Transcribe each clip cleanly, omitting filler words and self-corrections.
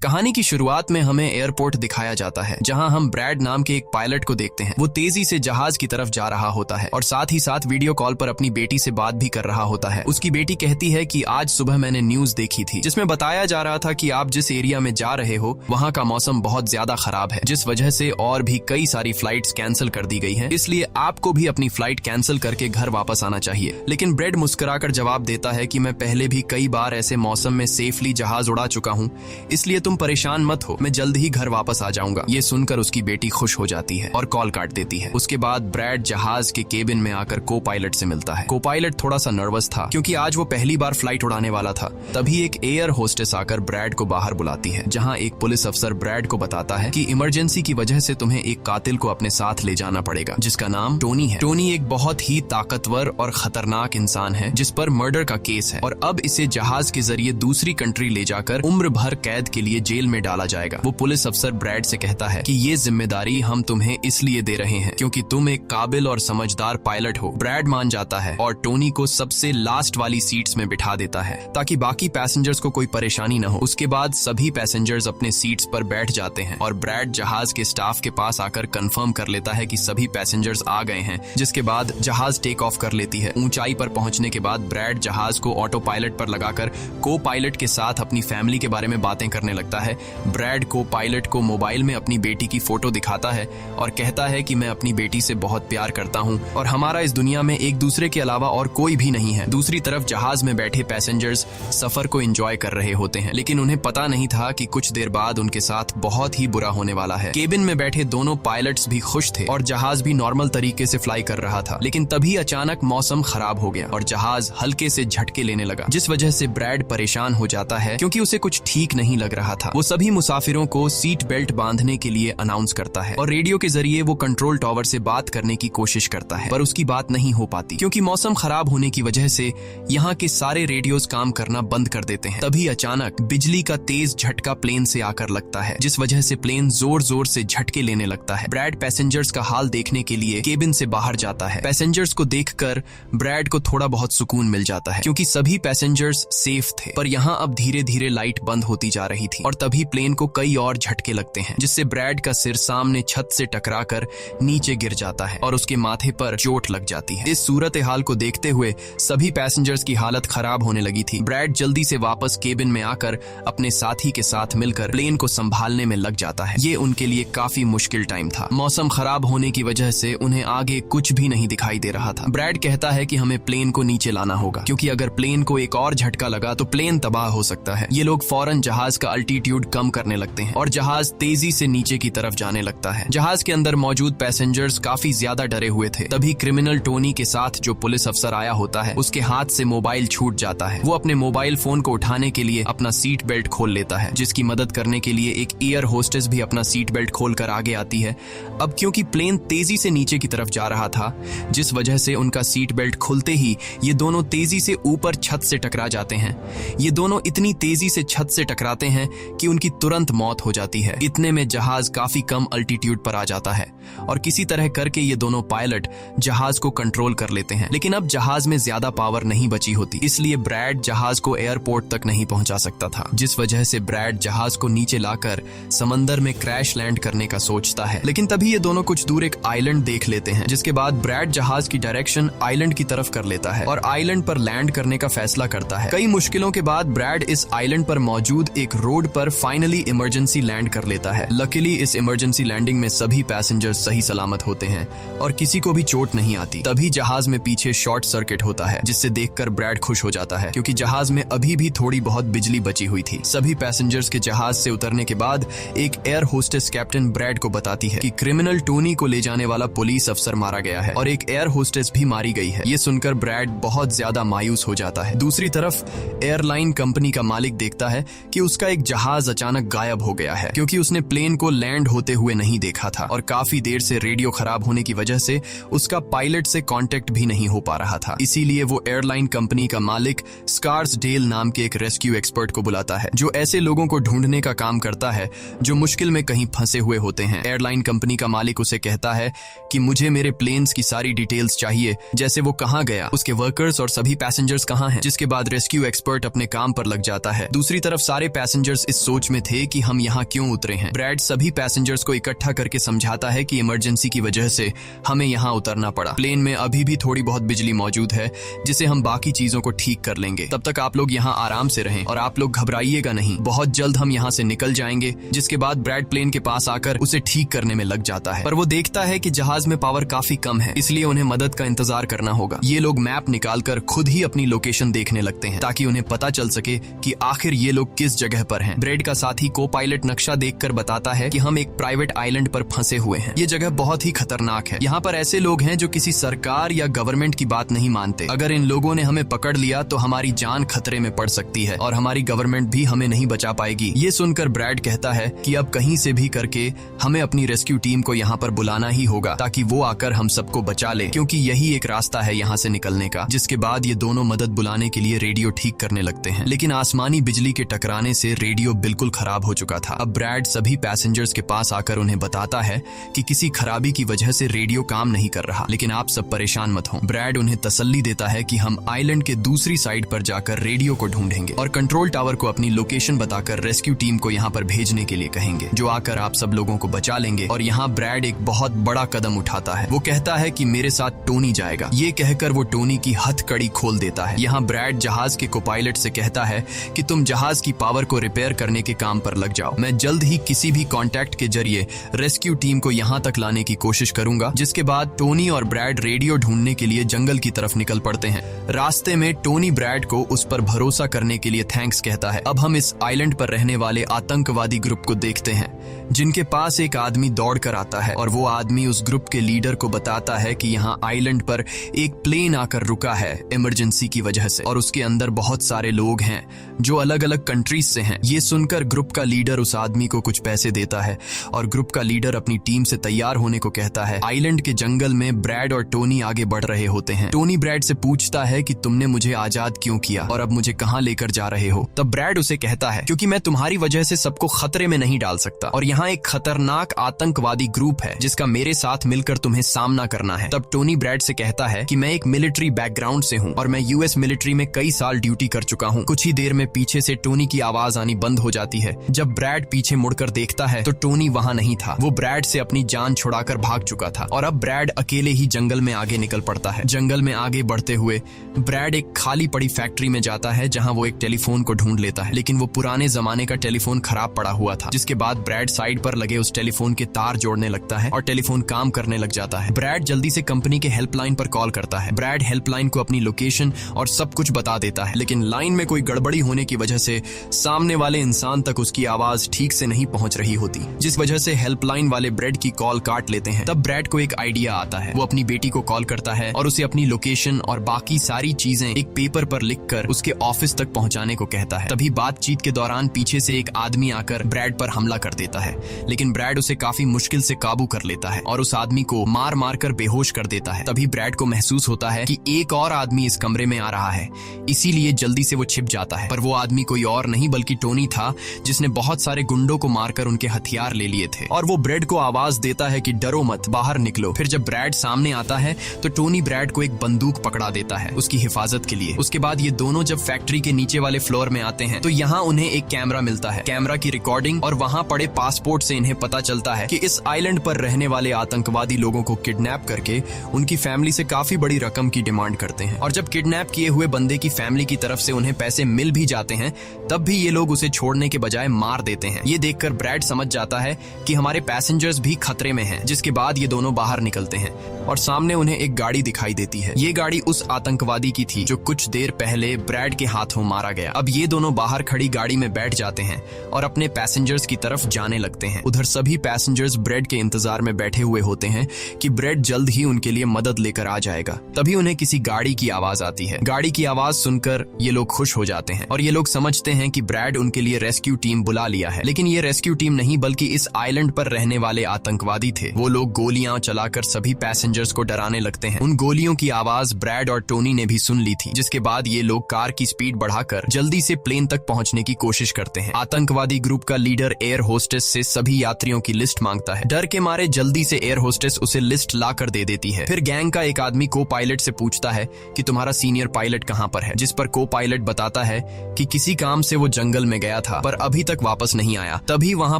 कहानी की शुरुआत में हमें एयरपोर्ट दिखाया जाता है, जहां हम ब्रैड नाम के एक पायलट को देखते हैं। वो तेजी से जहाज की तरफ जा रहा होता है और साथ ही साथ वीडियो कॉल पर अपनी बेटी से बात भी कर रहा होता है। उसकी बेटी कहती है कि आज सुबह मैंने न्यूज देखी थी जिसमें बताया जा रहा था कि आप जिस एरिया में जा रहे हो वहां का मौसम बहुत ज्यादा खराब है, जिस वजह से और भी कई सारी फ्लाइट्स कैंसिल कर दी गई हैं। इसलिए आपको भी अपनी फ्लाइट कैंसिल करके घर वापस आना चाहिए। लेकिन ब्रैड मुस्कुराकर जवाब देता है कि मैं पहले भी कई बार ऐसे मौसम में सेफली जहाज उड़ा चुका हूँ, इसलिए तुम परेशान मत हो, मैं जल्द ही घर वापस आ जाऊंगा। ये सुनकर उसकी बेटी खुश हो जाती है और कॉल काट देती है। उसके बाद ब्रैड जहाज के केबिन में आकर को पायलट से मिलता है। को पायलट थोड़ा सा नर्वस था क्योंकि आज वो पहली बार फ्लाइट उड़ाने वाला था। तभी एक एयर होस्टेस आकर ब्रैड को बाहर बुलाती है, जहां एक पुलिस अफसर ब्रैड को बताता है कि इमरजेंसी की वजह से तुम्हें एक कातिल को अपने साथ ले जाना पड़ेगा, जिसका नाम टोनी है। टोनी एक बहुत ही ताकतवर और खतरनाक इंसान है जिस पर मर्डर का केस है और अब इसे जहाज के जरिए दूसरी कंट्री ले जाकर उम्र भर कैद के लिए जेल में डाला जाएगा। वो पुलिस अफसर ब्रैड से कहता है कि ये जिम्मेदारी हम तुम्हें इसलिए दे रहे हैं क्योंकि तुम एक काबिल और समझदार पायलट हो। ब्रैड मान जाता है और टोनी को सबसे लास्ट वाली सीट्स में बिठा देता है ताकि बाकी पैसेंजर्स को कोई परेशानी न हो। उसके बाद सभी पैसेंजर्स अपने सीट्स पर बैठ जाते हैं और ब्रैड जहाज के स्टाफ के पास आकर कंफर्म कर लेता है कि सभी पैसेंजर्स आ गए हैं, जिसके बाद जहाज टेक ऑफ कर लेती है। ऊंचाई पर पहुंचने के बाद ब्रैड जहाज को ऑटो पायलट पर लगाकर को पायलट के साथ अपनी फैमिली के बारे में बातें करने लगता है। ब्रैड को पायलट को मोबाइल में अपनी बेटी की फोटो दिखाता है और कहता है कि मैं अपनी बेटी से बहुत प्यार करता हूं और हमारा इस दुनिया में एक दूसरे के अलावा और कोई भी नहीं है। दूसरी तरफ जहाज में बैठे पैसेंजर्स सफर को एंजॉय कर रहे होते हैं, लेकिन उन्हें पता नहीं था कि कुछ देर बाद उनके साथ बहुत ही बुरा होने वाला है। केबिन में बैठे दोनों पायलट्स भी खुश थे और जहाज भी नॉर्मल तरीके से फ्लाई कर रहा था, लेकिन तभी अचानक मौसम खराब हो गया और जहाज हल्के से झटके लेने लगा, जिस वजह से ब्रैड परेशान हो जाता है क्योंकि उसे कुछ ठीक नहीं लग रहा था। वो सभी मुसाफिरों को सीट बेल्ट बांधने के लिए अनाउंस करता है और रेडियो के जरिए वो कंट्रोल टावर से बात करने की कोशिश करता है, पर उसकी बात नहीं हो पाती क्योंकि मौसम खराब होने की वजह से यहाँ के सारे रेडियोस काम करना बंद कर देते हैं। तभी अचानक बिजली का तेज झटका प्लेन से आकर लगता है, जिस वजह से प्लेन जोर जोर से झटके लेने लगता है। ब्रैड पैसेंजर्स का हाल देखने के लिए केबिन से बाहर जाता है। पैसेंजर्स को देखकर ब्रैड को थोड़ा बहुत सुकून मिल जाता है क्योंकि सभी पैसेंजर्स सेफ थे, पर यहाँ अब धीरे धीरे लाइट बंद होती जा रही थी और तभी प्लेन को कई और झटके लगते हैं, जिससे ब्रैड का सिर सामने छत से टकराकर नीचे गिर जाता है और उसके माथे पर चोट लग जाती है। इस सूरत हाल को देखते हुए सभी पैसेंजर्स की हालत खराब होने लगी थी। ब्रैड जल्दी से वापस केबिन में आकर अपने साथी के साथ मिलकर प्लेन को संभालने में लग जाता है। ये उनके लिए काफी मुश्किल टाइम था। मौसम खराब होने की वजह से उन्हें आगे कुछ भी नहीं दिखाई दे रहा था। ब्रैड कहता है कि हमें प्लेन को नीचे लाना होगा क्योंकि अगर प्लेन को एक और झटका लगा तो प्लेन तबाह हो सकता है। ये लोग फौरन जहाज का अल्टीट्यूड कम करने लगते हैं और जहाज तेजी से नीचे की तरफ जाने लगता है। जहाज के अंदर मौजूद पैसेंजर्स काफी ज्यादा डरे हुए थे। तभी क्रिमिनल टोनी के साथ जो पुलिस अफसर आया होता है उसके हाथ से मोबाइल छूट जाता है। वो अपने मोबाइल फोन को उठाने के लिए अपना सीट बेल्ट खोल लेता है, जिसकी मदद करने के लिए एक एयर होस्टेस भी अपना सीट बेल्ट खोलकर आगे आती है। अब क्योंकि प्लेन तेजी से नीचे की तरफ जा रहा था, जिस वजह से उनका सीट बेल्ट खुलते ही ये दोनों तेजी से ऊपर छत से टकरा जाते हैं। ये दोनों इतनी तेजी से छत से टकराते हैं कि उनकी तुरंत मौत हो जाती है। इतने में जहाज काफी कम अल्टीट्यूड पर आ जाता है और किसी तरह करके ये दोनों पायलट जहाज को कंट्रोल कर लेते हैं। लेकिन अब जहाज में ज्यादा पावर नहीं बची होती, इसलिए ब्रैड जहाज को एयरपोर्ट तक नहीं पहुंचा सकता था, जिस वजह से ब्रैड जहाज को नीचे लाकर समंदर में क्रैश लैंड करने का सोचता है। लेकिन तभी ये दोनों कुछ दूर एक आइलैंड देख लेते हैं, जिसके बाद ब्रैड जहाज की डायरेक्शन आइलैंड की तरफ कर लेता है और आइलैंड पर लैंड करने का फैसला करता है। कई मुश्किलों के बाद ब्रैड इस आइलैंड पर मौजूद एक रोड पर फाइनली इमरजेंसी लैंड कर लेता है। लकीली इस इमरजेंसी लैंडिंग में सभी पैसेंजर्स सही सलामत होते हैं और किसी को भी चोट नहीं आती। तभी जहाज में पीछे शॉर्ट सर्किट होता है, जिससे देखकर ब्रैड खुश हो जाता है क्योंकि जहाज में अभी भी थोड़ी बहुत बिजली बची हुई थी। सभी पैसेंजर्स के जहाज से उतरने के बाद एक एयर होस्टेस कैप्टन ब्रैड को बताती है कि क्रिमिनल टोनी को ले जाने वाला पुलिस अफसर मारा गया है और एक एयर होस्टेस भी मारी गई है। ये सुनकर ब्रैड बहुत ज्यादा मायूस हो जाता है। दूसरी तरफ एयरलाइन कंपनी का मालिक देखता है कि उसका एक जहाज अचानक गायब हो गया है क्योंकि उसने प्लेन को लैंड होते हुए नहीं देखा था और काफी देर से रेडियो खराब होने की वजह से उसका पायलट से कांटेक्ट भी नहीं हो पा रहा था। इसीलिए वो एयरलाइन कंपनी का मालिक स्कार्सडेल नाम के एक रेस्क्यू एक्सपर्ट को बुलाता है, जो ऐसे लोगों को ढूंढने का काम करता है जो मुश्किल में कहीं फंसे हुए होते हैं। एयरलाइन कंपनी का मालिक उसे कहता है कि मुझे मेरे प्लेन्स की सारी डिटेल्स चाहिए, जैसे वो कहाँ गया, उसके वर्कर्स और सभी पैसेंजर्स कहाँ हैं। जिसके बाद रेस्क्यू एक्सपर्ट अपने काम पर लग जाता है। दूसरी तरफ सारे पैसेंजर्स इस सोच में थे कि हम यहाँ क्यों उतरे हैं। ब्रैड सभी पैसेंजर्स को इकट्ठा करके समझाता है कि इमरजेंसी की वजह से हमें यहाँ उतरना पड़ा। प्लेन में अभी भी थोड़ी बहुत बिजली मौजूद है जिसे हम बाकी चीजों को ठीक कर लेंगे। तब तक आप लोग यहाँ आराम से रहें और आप लोग घबराइएगा नहीं, बहुत जल्द हम यहाँ से निकल जाएंगे। जिसके बाद ब्रैड प्लेन के पास आकर उसे ठीक करने में लग जाता है, पर वो देखता है कि जहाज में पावर काफी कम है, इसलिए उन्हें मदद का इंतजार करना होगा। ये लोग मैप निकालकर खुद ही अपनी लोकेशन देखने लगते हैं ताकि उन्हें पता चल सके कि आखिर ये लोग किस जगह पर हैं। ब्रैड का साथी को पायलट नक्शा देखकर बताता है कि हम एक प्राइवेट आइलैंड पर फंसे हुए हैं। ये जगह बहुत ही खतरनाक है। यहाँ पर ऐसे लोग हैं जो किसी सरकार या गवर्नमेंट की बात नहीं मानते। अगर इन लोगों ने हमें पकड़ लिया तो हमारी जान खतरे में पड़ सकती है और हमारी गवर्नमेंट भी हमें नहीं बचा पाएगी। ये सुनकर ब्रैड कहता है कि अब कहीं से भी करके हमें अपनी रेस्क्यू टीम को यहाँ पर बुलाना ही होगा ताकि वो आकर हम सबको बचा ले, क्योंकि यही एक रास्ता है यहाँ से निकलने का। जिसके बाद ये दोनों मदद बुलाने के लिए रेडियो ठीक करने लगते हैं, लेकिन आसमानी बिजली के टकराने से रेडियो बिल्कुल खराब हो चुका था। अब ब्रैड सभी पैसेंजर्स के पास आकर उन्हें बताता है कि किसी खराबी की वजह से रेडियो काम नहीं कर रहा, लेकिन आप सब परेशान मत हो। ब्रैड उन्हें तसल्ली देता है कि हम आइलैंड के दूसरी साइड पर जाकर रेडियो को ढूंढेंगे और कंट्रोल टावर को अपनी लोकेशन बताकर रेस्क्यू टीम को यहाँ पर भेजने के लिए कहेंगे, जो आकर आप सब लोगों को बचा लेंगे। और यहाँ ब्रैड एक बहुत बड़ा कदम उठाता है। वो कहता है कि मेरे साथ टोनी जाएगा। ये कहकर वो टोनी की हथकड़ी खोल देता है। यहाँ ब्रैड जहाज के कोपायलट से कहता है कि तुम जहाज की पावर को रिपेयर करने के काम पर लग जाओ। मैं जल्द ही किसी भी कांटेक्ट के जरिए रेस्क्यू टीम को यहाँ तक लाने की कोशिश करूंगा। जिसके बाद टोनी और ब्रैड रेडियो ढूंढने के लिए जंगल की तरफ निकल पड़ते हैं। रास्ते में टोनी ब्रैड को उस पर भरोसा करने के लिए थैंक्स कहता है। अब हम इस आइलैंड पर रहने वाले आतंकवादी ग्रुप को देखते हैं, जिनके पास एक आदमी दौड़ कर आता है और वो आदमी उस ग्रुप के लीडर को बताता है कि यहाँ आइलैंड पर एक प्लेन आकर रुका है इमरजेंसी की वजह से और उसके अंदर बहुत सारे लोग हैं जो अलग अलग कंट्रीज से हैं। ये सुनकर ग्रुप का लीडर उस आदमी को कुछ पैसे देता है और ग्रुप का लीडर अपनी टीम से तैयार होने को कहता है। आइलैंड के जंगल में ब्रैड और टोनी आगे बढ़ रहे होते हैं। टोनी ब्रैड से पूछता है कि तुमने मुझे आजाद क्यों किया और अब मुझे कहाँ लेकर जा रहे हो। तब ब्रैड उसे कहता है क्योंकि मैं तुम्हारी वजह से सबको खतरे में नहीं डाल सकता और यहाँ एक खतरनाक आतंकवादी ग्रुप है जिसका मेरे साथ मिलकर तुम्हें सामना करना है। तब टोनी ब्रैड से कहता है कि मैं एक मिलिट्री बैकग्राउंड से हूँ और मैं यूएस मिलिट्री में कई साल ड्यूटी कर चुका हूँ। कुछ ही देर में पीछे से टोनी की आवाज आनी बंद हो जाती है। जब ब्रैड पीछे मुड़कर देखता है तो टोनी वहाँ नहीं था। वो ब्रैड से अपनी जान छुड़ाकर भाग चुका था और अब ब्रैड अकेले ही जंगल में आगे निकल पड़ता है। जंगल में आगे बढ़ते हुए ब्रैड एक खाली पड़ी फैक्ट्री में जाता है जहाँ वो एक टेलीफोन को ढूंढ लेता है, लेकिन वो पुराने जमाने का टेलीफोन खराब पड़ा हुआ था। जिसके बाद ब्रैड साइड पर लगे उस टेलीफोन के तार जोड़ने लगता है और टेलीफोन काम करने लग जाता है। ब्रैड जल्दी से कंपनी के हेल्पलाइन पर कॉल करता है। ब्रैड हेल्पलाइन को अपनी लोकेशन और सब कुछ बता देता है, लेकिन लाइन में कोई गड़बड़ी होने की वजह से सामने वाले इंसान तक उसकी आवाज ठीक से नहीं पहुंच रही होती, जिस वजह से हेल्पलाइन वाले ब्रैड की कॉल काट लेते हैं। तब ब्रैड को एक आइडिया आता है। वो अपनी बेटी को कॉल करता है और उसे अपनी लोकेशन और बाकी सारी चीजें एक पेपर पर लिखकर उसके ऑफिस तक पहुंचाने को कहता है। तभी बातचीत के दौरान पीछे से एक आदमी आकर ब्रैड पर हमला कर देता है, लेकिन ब्रैड उसे काफी मुश्किल से काबू कर लेता है और उस आदमी को मार मार कर बेहोश कर देता है। तभी ब्रैड को महसूस होता है कि एक और आदमी इस कमरे में आ रहा है, इसीलिए जल्दी से वो छिप जाता है। पर वो आदमी कोई और नहीं बल्कि टोनी था, जिसने बहुत सारे गुंडों को मारकर उनके हथियार ले लिए थे। और वो ब्रैड को आवाज देता है कि डरो मत, बाहर निकलो। फिर जब ब्रैड सामने आता है तो टोनी ब्रैड को एक बंदूक पकड़ा देता है उसकी हिफाजत के लिए। उसके बाद ये दोनों जब फैक्ट्री के नीचे वाले फ्लोर में आते हैं तो यहाँ उन्हें एक कैमरा मिलता है, कैमरा की रिकॉर्डिंग और वहाँ पड़े पासपोर्ट से इन्हें पता चलता है कि इस आइलैंड पर रहने वाले आतंकवादी लोगों को किडनैप करके उनकी फैमिली से काफी बड़ी रकम की डिमांड करते हैं। और जब किडनैप किए हुए बंदे की फैमिली की तरफ से उन्हें पैसे मिल भी जाते हैं तब भी ये लोग उसे छोड़ने के बजाय मार देते हैं। ये देखकर ब्रैड समझ जाता है कि हमारे पैसेंजर्स भी खतरे में हैं। जिसके बाद ये दोनों बाहर निकलते हैं और सामने उन्हें एक गाड़ी दिखाई देती है। ये गाड़ी उस आतंकवादी की थी जो कुछ देर पहले ब्रैड के हाथों मारा गया। अब ये दोनों बाहर खड़ी गाड़ी में बैठ जाते हैं और अपने पैसेंजर्स की तरफ जाने लगते हैं। उधर सभी पैसेंजर्स ब्रैड के इंतजार में बैठे हुए होते हैं कि ब्रैड जल्द ही उनके लिए मदद लेकर आ जाएगा। तभी उन्हें किसी गाड़ी की आवाज आती है। गाड़ी की आवाज सुनकर ये लोग खुश हो जाते हैं और ये लोग समझते हैं कि ब्रैड उनके लिए रेस्क्यू टीम बुला लिया है। लेकिन ये रेस्क्यू टीम नहीं बल्कि इस आइलैंड पर रहने वाले आतंकवादी थे। वो लोग गोलियां चलाकर सभी पैसेंजर्स को डराने लगते हैं। उन गोलियों की आवाज ब्रैड और टोनी ने भी सुन ली थी। जिसके बाद ये लोग कार की स्पीड बढ़ाकर जल्दी से प्लेन तक पहुंचने की कोशिश करते हैं। आतंकवादी ग्रुप का लीडर एयर होस्टेस से सभी यात्रियों की लिस्ट मांगता है। डर के मारे जल्दी से एयर होस्टेस उसे लिस्ट ला कर दे देती है। फिर गैंग का एक आदमी को पायलट से पूछता है कि तुम्हारा सीनियर पायलट कहाँ पर है, जिस पर को पायलट बताता है कि किसी काम से वो जंगल में गया गया था पर अभी तक वापस नहीं आया। तभी वहाँ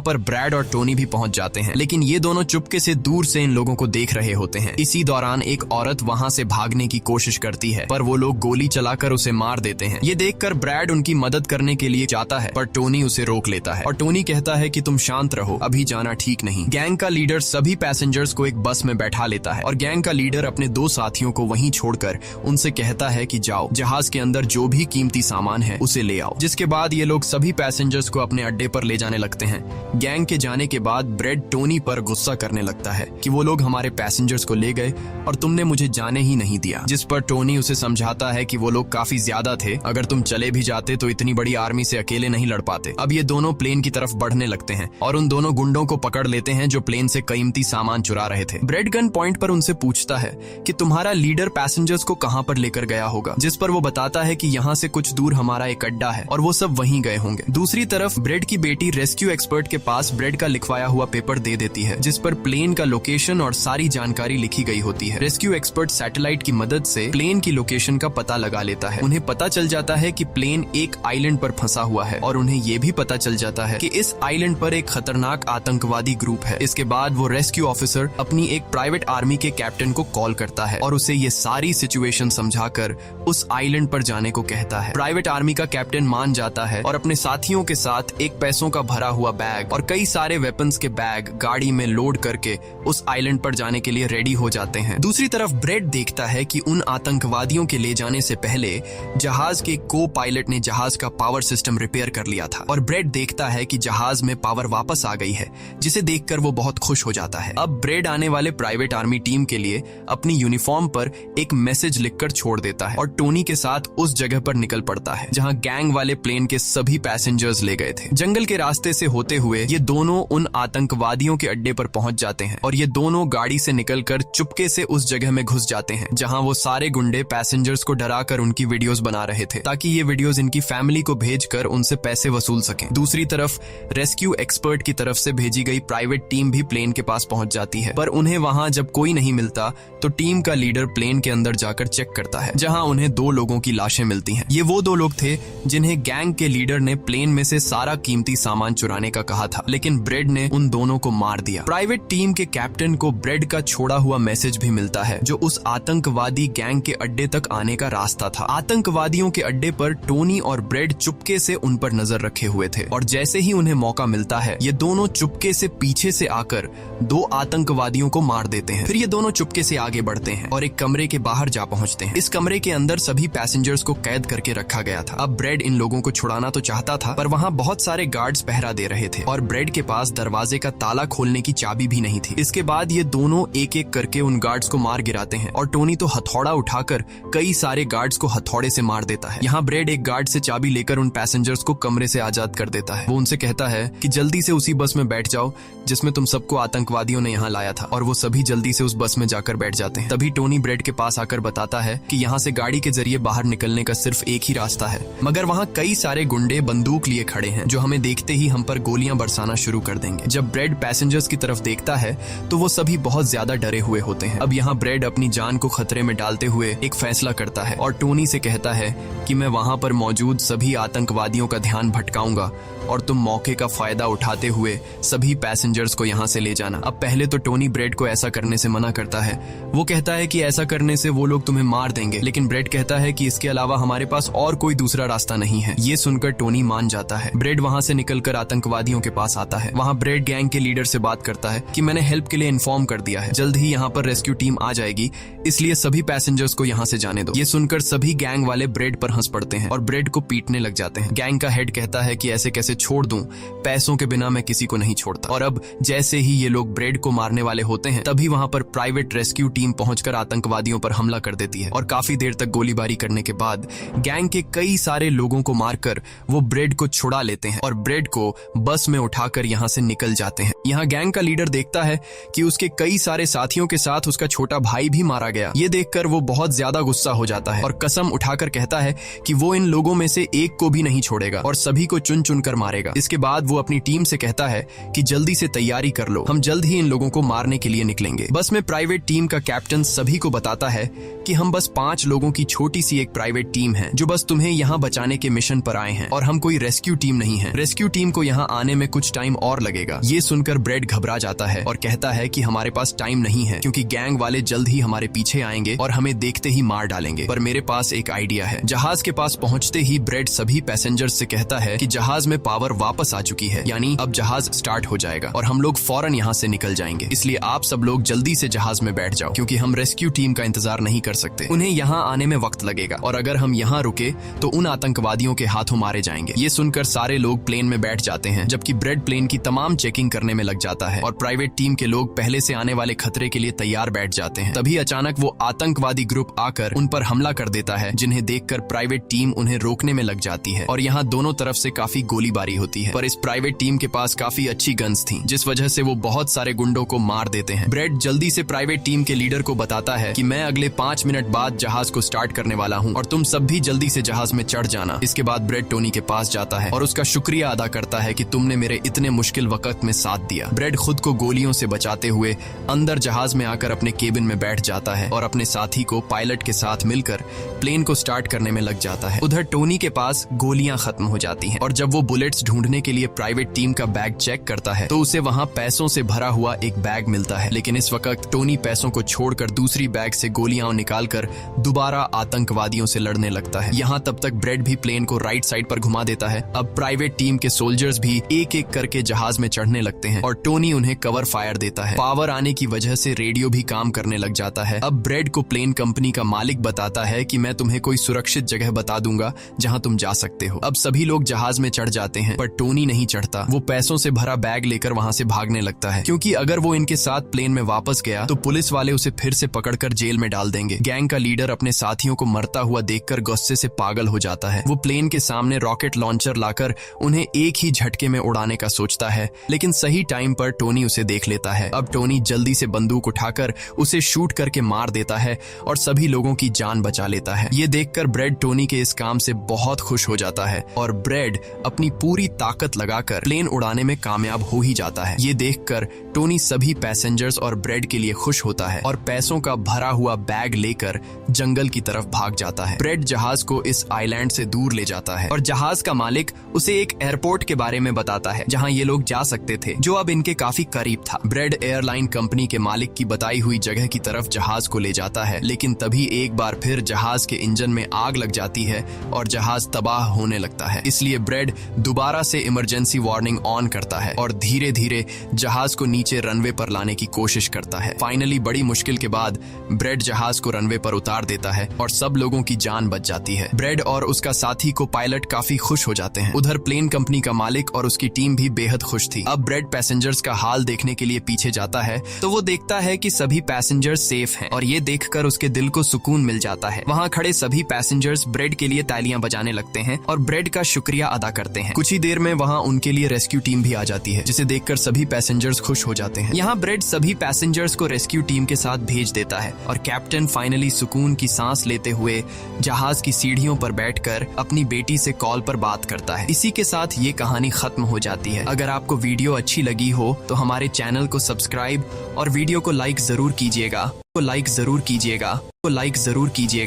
पर ब्रैड और टोनी भी पहुंच जाते हैं, लेकिन ये दोनों चुपके से दूर से इन लोगों को देख रहे होते हैं। इसी दौरान एक औरत वहाँ से भागने की कोशिश करती है पर वो लोग गोली चलाकर उसे मार देते हैं। ये देखकर ब्रैड उनकी मदद करने के लिए जाता है पर टोनी उसे रोक लेता है और टोनी कहता है कि तुम शांत रहो, अभी जाना ठीक नहीं। गैंग का लीडर सभी पैसेंजर्स को एक बस में बैठा लेता है और गैंग का लीडर अपने 2 साथियों को वहीं छोड़कर उनसे कहता है कि जाओ, जहाज के अंदर जो भी कीमती सामान है उसे ले आओ। जिसके बाद ये लोग सभी पैसेंजर्स को अपने अड्डे पर ले जाने लगते हैं। गैंग के जाने के बाद ब्रेड टोनी पर गुस्सा करने लगता है कि वो लोग हमारे पैसेंजर्स को ले गए और तुमने मुझे जाने ही नहीं दिया। जिस पर टोनी उसे समझाता है कि वो लोग काफी ज्यादा थे, अगर तुम चले भी जाते तो इतनी बड़ी आर्मी से अकेले नहीं लड़ पाते। अब ये दोनों प्लेन की तरफ बढ़ने लगते हैं और उन दोनों गुंडों को पकड़ लेते हैं जो प्लेन से कीमती सामान चुरा रहे थे। ब्रेड गन पॉइंट पर उनसे पूछता है कि तुम्हारा लीडर पैसेंजर्स को कहां पर लेकर गया होगा, जिस पर वो बताता है कि यहाँ से कुछ दूर हमारा एक अड्डा है और वो सब वहीं गए होंगे। दूसरी तरफ ब्रेड की बेटी रेस्क्यू एक्सपर्ट के पास ब्रेड का लिखवाया हुआ पेपर दे देती है जिस पर प्लेन का लोकेशन और सारी जानकारी लिखी गई होती है। रेस्क्यू एक्सपर्ट सैटेलाइट की मदद से प्लेन की लोकेशन का पता लगा लेता है। उन्हें पता चल जाता है कि प्लेन एक आइलैंड पर फंसा हुआ है और उन्हें ये भी पता चल जाता है कि इस आइलैंड पर एक खतरनाक आतंकवादी ग्रुप है। इसके बाद वो रेस्क्यू ऑफिसर अपनी एक प्राइवेट आर्मी के कैप्टन को कॉल करता है और उसे ये सारी सिचुएशन समझाकर उस आइलैंड पर जाने को कहता है। प्राइवेट आर्मी का कैप्टन मान जाता है और अपने साथियों के साथ एक पैसों का भरा हुआ बैग और कई सारे वेपन्स के बैग गाड़ी में लोड करके उस आइलैंड पर जाने के लिए रेडी हो जाते हैं। दूसरी तरफ ब्रेड देखता है कि उन आतंकवादियों के ले जाने से पहले जहाज के को पायलट ने जहाज का पावर सिस्टम रिपेयर कर लिया था और ब्रेड देखता है कि जहाज में पावर वापस आ गई है, जिसे देखकर वो बहुत खुश हो जाता है। अब ब्रेड आने वाले प्राइवेट आर्मी टीम के लिए अपनी यूनिफॉर्म पर एक मैसेज लिखकर छोड़ देता है और टोनी के साथ उस जगह पर निकल पड़ता है जहां गैंग वाले प्लेन के सभी पैसेंजर्स ले गए थे। जंगल के रास्ते से होते हुए ये दोनों उन आतंकवादियों के अड्डे पर पहुंच जाते हैं और ये दोनों गाड़ी से निकलकर चुपके से उस जगह में घुस जाते हैं जहां वो सारे गुंडे पैसेंजर्स को डराकर उनकी वीडियोस बना रहे थे ताकि ये वीडियोस इनकी फैमिली को भेजकर उनसे पैसे वसूल सकें। दूसरी तरफ रेस्क्यू एक्सपर्ट की तरफ से भेजी गई प्राइवेट टीम भी प्लेन के पास पहुंच जाती है पर उन्हें वहां जब कोई नहीं मिलता तो टीम का लीडर प्लेन के अंदर जाकर चेक करता है जहां उन्हें 2 लोगों की लाशें मिलती हैं। ये वो 2 लोग थे जिन्हें गैंग के लीडर ने प्लेन में से सारा कीमती सामान चुराने का कहा था, लेकिन ब्रेड ने उन दोनों को मार दिया। प्राइवेट टीम के कैप्टन को ब्रेड का छोड़ा हुआ मैसेज भी मिलता है जो उस आतंकवादी गैंग के अड्डे तक आने का रास्ता था। आतंकवादियों के अड्डे पर टोनी और ब्रेड चुपके से उन पर नजर रखे हुए थे और जैसे ही उन्हें मौका मिलता है ये दोनों चुपके से पीछे से आकर 2 आतंकवादियों को मार देते हैं। फिर ये दोनों चुपके से आगे बढ़ते हैं और एक कमरे के बाहर जा पहुंचते हैं। इस कमरे के अंदर सभी पैसेंजर्स को कैद करके रखा गया था। अब ब्रेड इन लोगों को छुड़ाना तो चाहता था पर वहाँ बहुत सारे गार्ड्स पहरा दे रहे थे और ब्रेड के पास दरवाजे का ताला खोलने की चाबी भी नहीं थी। इसके बाद ये दोनों एक एक करके उन गार्ड्स को मार गिराते हैं और टोनी तो हथौड़ा उठाकर कई सारे गार्ड्स को हथौड़े से मार देता है। यहाँ ब्रेड एक गार्ड से चाबी लेकर उन पैसेंजर्स को कमरे से आजाद कर देता है। वो उनसे कहता है कि जल्दी से उसी बस में बैठ जाओ जिसमें तुम सबको आतंकवादियों ने यहाँ लाया था और वो सभी जल्दी से उस बस में जाकर बैठ जाते हैं। तभी टोनी ब्रेड के पास आकर बताता है कि यहाँ से गाड़ी के जरिए बाहर निकलने का सिर्फ एक ही रास्ता है, मगर वहाँ कई सारे गुंडे बंदूक लिए खड़े हैं जो हमें देखते ही हम पर गोलियां बरसाना शुरू कर देंगे। जब ब्रेड पैसेंजर्स की तरफ देखता है तो वो सभी बहुत ज्यादा डरे हुए होते हैं। अब यहाँ ब्रेड अपनी जान को खतरे में डालते हुए एक फैसला करता है और टोनी से कहता है कि मैं वहाँ पर मौजूद सभी आतंकवादियों का ध्यान भटकाऊंगा और तुम मौके का फायदा उठाते हुए सभी पैसेंजर्स को यहाँ से ले जाना। अब पहले तो टोनी ब्रेड को ऐसा करने से मना करता है। वो कहता है कि ऐसा करने से वो लोग तुम्हें मार देंगे, लेकिन ब्रेड कहता है कि इसके अलावा हमारे पास और कोई दूसरा रास्ता नहीं है। ये सुनकर टोनी मान जाता है। ब्रेड वहाँ से निकलकर आतंकवादियों के पास आता है। वहाँ ब्रेड गैंग के लीडर से बात करता है कि मैंने हेल्प के लिए इन्फॉर्म कर दिया है, जल्द ही यहाँ पर रेस्क्यू टीम आ जाएगी, इसलिए सभी पैसेंजर्स को यहाँ से जाने दो। ये सुनकर सभी गैंग वाले ब्रेड पर हंस पड़ते हैं और ब्रेड को पीटने लग जाते हैं। गैंग का हेड कहता है कि ऐसे कैसे छोड़ दूं, पैसों के बिना मैं किसी को नहीं छोड़ता। और अब जैसे ही ये लोग ब्रेड को मारने वाले होते हैं तभी वहाँ पर प्राइवेट रेस्क्यू टीम पहुंचकर आतंकवादियों पर हमला कर देती है और काफी देर तक गोलीबारी करने के बाद गैंग के कई सारे लोगों को मारकर वो ब्रेड को छुड़ा लेते हैं और ब्रेड को बस में उठाकर यहाँ से निकल जाते हैं। यहाँ गैंग का लीडर देखता है कि उसके कई सारे साथियों के साथ उसका छोटा भाई भी मारा गया। ये देखकर वो बहुत ज्यादा गुस्सा हो जाता है और कसम उठाकर कहता है कि वो इन लोगों में से एक को भी नहीं छोड़ेगा और सभी को चुन चुन कर मारेगा। इसके बाद वो अपनी टीम से कहता है कि जल्दी से तैयारी कर लो, हम जल्द ही इन लोगों को मारने के लिए निकलेंगे। बस में प्राइवेट टीम का कैप्टन सभी को बताता है कि हम बस 5 लोगों की छोटी सी एक प्राइवेट टीम है जो बस तुम्हें यहाँ बचाने के मिशन पर आए हैं और हम कोई रेस्क्यू टीम नहीं है। रेस्क्यू टीम को यहाँ आने में कुछ टाइम और लगेगा। ये सुनकर ब्रेड घबरा जाता है और कहता है कि हमारे पास टाइम नहीं है क्योंकि गैंग वाले जल्द ही हमारे पीछे आएंगे और हमें देखते ही मार डालेंगे। पर मेरे पास एक आइडिया है। जहाज के पास पहुंचते ही ब्रेड सभी पैसेंजर्स से कहता है कि जहाज में पावर वापस आ चुकी है, यानी अब जहाज स्टार्ट हो जाएगा और हम लोग फौरन यहाँ से निकल जाएंगे। इसलिए आप सब लोग जल्दी से जहाज में बैठ जाओ क्योंकि हम रेस्क्यू टीम का इंतजार नहीं कर सकते। उन्हें यहाँ आने में वक्त लगेगा और अगर हम यहाँ रुके तो उन आतंकवादियों के हाथों मारे जाएंगे। ये सुनकर सारे लोग प्लेन में बैठ जाते हैं जबकि ब्रेड प्लेन की तमाम चेकिंग करने में लग जाता है और प्राइवेट टीम के लोग पहले से आने वाले खतरे के लिए तैयार बैठ जाते हैं। तभी अचानक वो आतंकवादी ग्रुप आकर उन पर हमला कर देता है, जिन्हें देखकर प्राइवेट टीम उन्हें रोकने में लग जाती है और यहाँ दोनों तरफ से काफी गोलीबारी होती है। पर इस प्राइवेट टीम के पास काफी अच्छी गन्स थी जिस वजह से वो बहुत सारे गुंडों को मार देते हैं। ब्रेड जल्दी से प्राइवेट टीम के लीडर को बताता है कि मैं अगले 5 मिनट बाद जहाज को स्टार्ट करने वाला हूँ और तुम सब भी जल्दी से जहाज में चढ़ जाना। इसके बाद ब्रेड टोनी के पास जाता है और उसका शुक्रिया अदा करता है कि तुमने मेरे इतने मुश्किल वक्त में साथ दिया। ब्रेड खुद को गोलियों से बचाते हुए अंदर जहाज में आकर अपने केबिन में बैठ जाता है और अपने साथी को पायलट के साथ मिलकर प्लेन को स्टार्ट करने में लग जाता है। उधर टोनी के पास गोलियां खत्म हो जाती हैं और जब वो बुलेट्स ढूंढने के लिए प्राइवेट टीम का बैग चेक करता है तो उसे वहां पैसों से भरा हुआ एक बैग मिलता है। लेकिन इस वक्त टोनी पैसों को छोड़कर दूसरी बैग से गोलियां निकालकर दोबारा आतंकवादियों से लड़ने लगता है। यहाँ तब तक ब्रेड भी प्लेन को राइट साइड पर घुमा देता है। अब प्राइवेट टीम के सोल्जर्स भी एक एक करके जहाज में चढ़ने लगते हैं और टोनी उन्हें कवर फायर देता है। पावर आने की वजह से रेडियो भी काम करने लग जाता है। अब ब्रेड को प्लेन कंपनी का मालिक बताता है कि मैं तुम्हें कोई सुरक्षित जगह बता दूंगा जहां तुम जा सकते हो। अब सभी लोग जहाज में चढ़ जाते हैं पर टोनी नहीं चढ़ता। वो पैसों से भरा बैग लेकर वहां से भागने लगता है क्योंकि अगर वो इनके साथ प्लेन में वापस गया तो पुलिस वाले उसे फिर से पकड़कर जेल में डाल देंगे। गैंग का लीडर अपने साथियों को मरता हुआ देखकर गुस्से से पागल हो जाता है। वो प्लेन के सामने रॉकेट लॉन्चर लाकर उन्हें एक ही झटके में उड़ाने का सोचता है, लेकिन सही टाइम पर टोनी उसे देख लेता है। अब टोनी जल्दी से बंदूक उठाकर उसे शूट करके मार देता है और सभी लोगों की जान बचा लेता है। ये देखकर ब्रेड टोनी के इस काम से बहुत खुश हो जाता है और ब्रेड अपनी पूरी ताकत लगाकर प्लेन उड़ाने में कामयाब हो ही जाता है। ये देखकर टोनी सभी पैसेंजर्स और ब्रेड के लिए खुश होता है और पैसों का भरा हुआ बैग लेकर जंगल की तरफ भाग जाता है। ब्रेड जहाज को इस आइलैंड से दूर ले जाता है और जहाज का मालिक उसे एक एयरपोर्ट के बारे में बताता है जहां ये लोग जा सकते थे, जो अब इनके काफी करीब था। ब्रेड एयरलाइन कंपनी के मालिक की बताई हुई जगह की तरफ जहाज को ले जाता है, लेकिन तभी एक बार फिर जहाज के इंजन में आग लग जाती है और जहाज तबाह होने लगता है। इसलिए ब्रेड दोबारा से इमरजेंसी वार्निंग ऑन करता है और धीरे धीरे जहाज को नीचे रनवे पर लाने की कोशिश करता है। फाइनली बड़ी मुश्किल के बाद ब्रेड जहाज को रनवे पर उतार देता है और सब लोगों की जान बच जाती है। ब्रेड और उसका साथी को पायलट काफी खुश हो जाते हैं। उधर प्लेन कंपनी का मालिक और उसकी टीम भी बेहद खुश थी। अब ब्रेड पैसेंजर्स का हाल देखने के लिए पीछे जाता है तो वो देखता है कि सभी पैसेंजर्स सेफ हैं और ये देखकर उसके दिल को सुकून मिल जाता है। वहाँ खड़े सभी पैसेंजर्स ब्रेड के लिए तालियां बजाने लगते हैं और ब्रेड का शुक्रिया अदा करते हैं। कुछ ही देर में वहाँ उनके लिए रेस्क्यू टीम भी आ जाती है जिसे देखकर सभी पैसेंजर्स खुश हो जाते हैं। यहाँ ब्रेड सभी पैसेंजर्स को रेस्क्यू टीम के साथ भेज देता है और कैप्टन फाइनली सुकून की सांस लेते हुए जहाज की सीढ़ियों पर बैठकर अपनी बेटी से कॉल पर बात करता है। इसी के साथ ये कहानी खत्म हो जाती है। अगर आपको वीडियो अच्छी लगी हो तो हमारे चैनल को सब्सक्राइब और वीडियो को लाइक जरूर कीजिएगा।